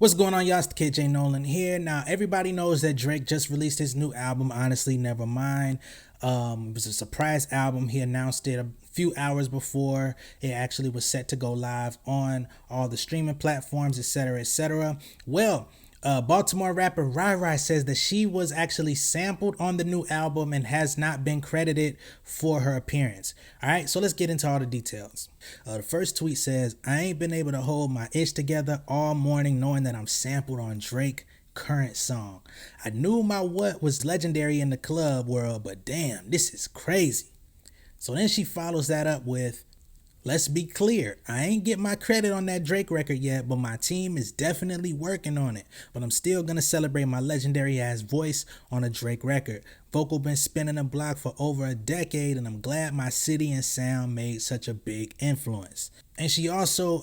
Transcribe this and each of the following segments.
What's going on, y'all? It's the kid J Nolan here. Now, everybody knows that Drake just released his new album, Honestly Nevermind. It was a surprise album. He announced it a few hours before it actually was set to go live on all the streaming platforms, etc., etc. Well, Baltimore rapper Rye Rye says that she was actually sampled on the new album and has not been credited for her appearance. All right, so let's get into all the details. The first tweet says, "I ain't been able to hold my ish together all morning knowing that I'm sampled on Drake current song. I knew my what was legendary in the club world, but damn, this is crazy." So then she follows that up with, "Let's be clear, I ain't get my credit on that Drake record yet, but my team is definitely working on it. But I'm still gonna celebrate my legendary ass voice on a Drake record. Vocal been spinning the block for over a decade, and I'm glad my city and sound made such a big influence." And she also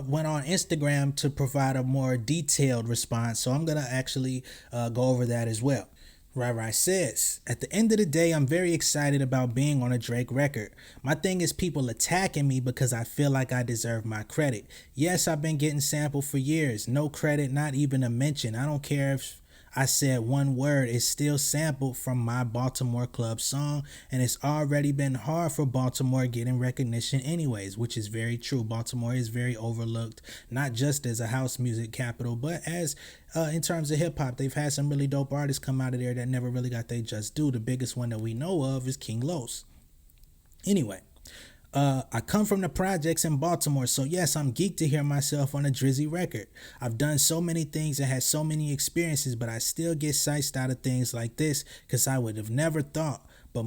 went on Instagram to provide a more detailed response, so I'm gonna actually go over that as well. Rye Rye says, "At the end of the day, I'm very excited about being on a Drake record. My thing is people attacking me because I feel like I deserve my credit. Yes, I've been getting sampled for years. No credit, not even a mention. I don't care if I said one word, it's still sampled from my Baltimore club song, and it's already been hard for Baltimore getting recognition anyways," which is very true. Baltimore is very overlooked, not just as a house music capital, but as in terms of hip hop. They've had some really dope artists come out of there that never really got their just due. The biggest one that we know of is King Los. Anyway, I come from the projects in Baltimore, so yes, I'm geeked to hear myself on a Drizzy record. I've done so many things and had so many experiences, but I still get sized out of things like this because I would have never thought. But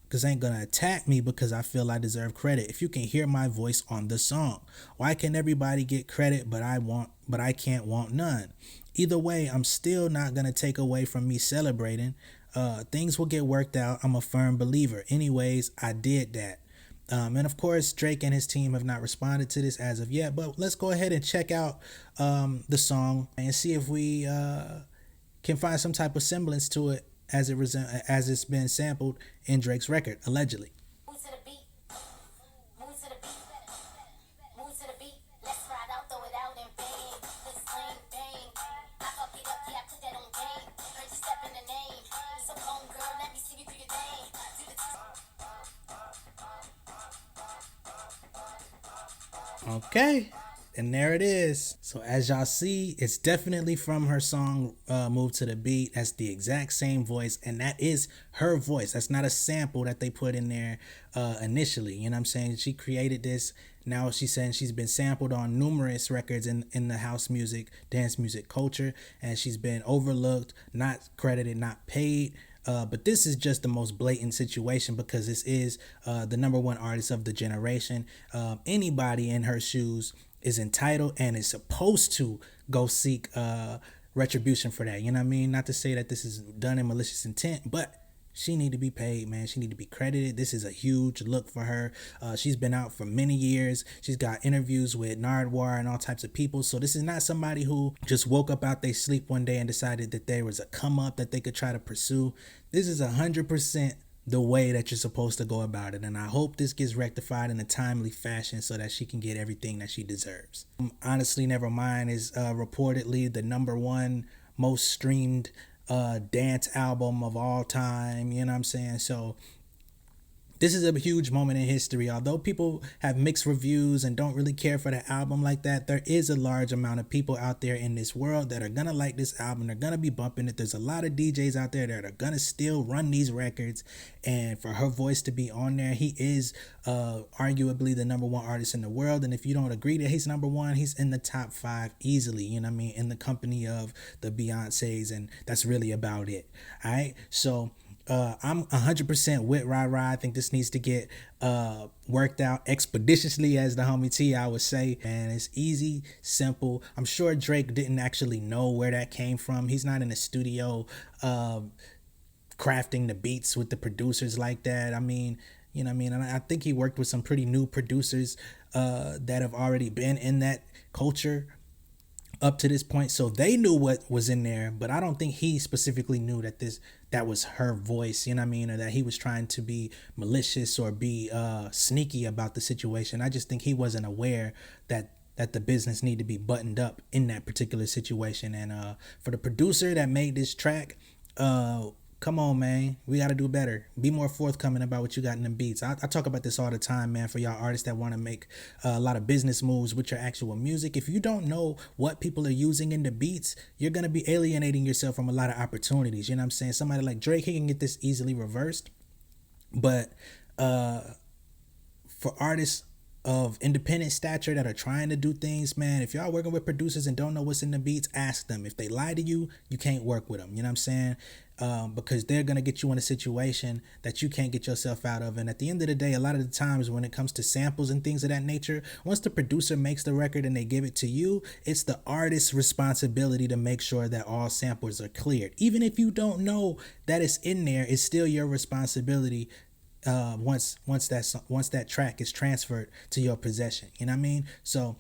cause ain't gonna attack me because I feel I deserve credit. If you can hear my voice on the song, why can everybody get credit but I can't want none? Either way, I'm still not gonna take away from me celebrating. Things will get worked out. I'm a firm believer. Anyways, I did that. And of course, Drake and his team have not responded to this as of yet, but let's go ahead and check out the song and see if we can find some type of semblance to it as it's been sampled in Drake's record, allegedly. Okay, and there it is. So as y'all see, it's definitely from her song Move to the Beat. That's the exact same voice, and that is her voice. That's not a sample that they put in there initially. You know what I'm saying? She created this. Now she's saying she's been sampled on numerous records in the house music, dance music culture, and she's been overlooked, not credited, not paid. But this is just the most blatant situation because this is the number one artist of the generation. Anybody in her shoes is entitled and is supposed to go seek retribution for that. You know what I mean? Not to say that this is done in malicious intent, but she need to be paid, man. She need to be credited. This is a huge look for her. She's been out for many years. She's got interviews with Nardwuar and all types of people. So this is not somebody who just woke up out their sleep one day and decided that there was a come up that they could try to pursue. This is 100% the way that you're supposed to go about it, and I hope this gets rectified in a timely fashion so that she can get everything that she deserves. Honestly Nevermind is reportedly the number one most streamed dance album of all time. You know what I'm saying? So this is a huge moment in history. Although people have mixed reviews and don't really care for the album like that, there is a large amount of people out there in this world that are gonna like this album. They're gonna be bumping it. There's a lot of DJs out there that are gonna still run these records, and for her voice to be on there, he is arguably the number one artist in the world. And if you don't agree that he's number one, he's in the top 5 easily. You know what I mean? In the company of the Beyoncés, and that's really about it. All right, so I'm 100% with Rye Rye. I think this needs to get worked out expeditiously, as the homie T.I. would say. And it's easy, simple. I'm sure Drake didn't actually know where that came from. He's not in the studio crafting the beats with the producers like that. I mean, you know what I mean? And I think he worked with some pretty new producers that have already been in that culture up to this point, so they knew what was in there, but I don't think he specifically knew that was her voice, you know what I mean, or that he was trying to be malicious or be sneaky about the situation. I just think he wasn't aware that that the business need to be buttoned up in that particular situation. And for the producer that made this track, come on, man, we got to do better. Be more forthcoming about what you got in the beats. I talk about this all the time, man, for y'all artists that want to make a lot of business moves with your actual music. If you don't know what people are using in the beats, you're going to be alienating yourself from a lot of opportunities. You know what I'm saying? Somebody like Drake, he can get this easily reversed. But for artists of independent stature that are trying to do things, man, if y'all working with producers and don't know what's in the beats, ask them. If they lie to you, you can't work with them. You know what I'm saying? Because they're going to get you in a situation that you can't get yourself out of. And at the end of the day, a lot of the times when it comes to samples and things of that nature, once the producer makes the record and they give it to you, it's the artist's responsibility to make sure that all samples are cleared. Even if you don't know that it's in there, it's still your responsibility once that track is transferred to your possession. You know what I mean? So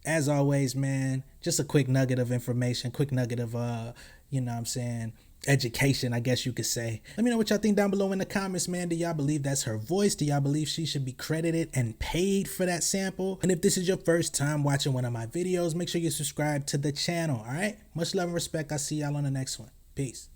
as always, man, just a quick nugget of information, quick nugget of you know what I'm saying, education, I guess you could say. Let me know what y'all think down below in the comments, man. Do y'all believe that's her voice? Do y'all believe she should be credited and paid for that sample? And if this is your first time watching one of my videos, make sure you subscribe to the channel. All right, much love and respect. I'll see y'all on the next one. Peace.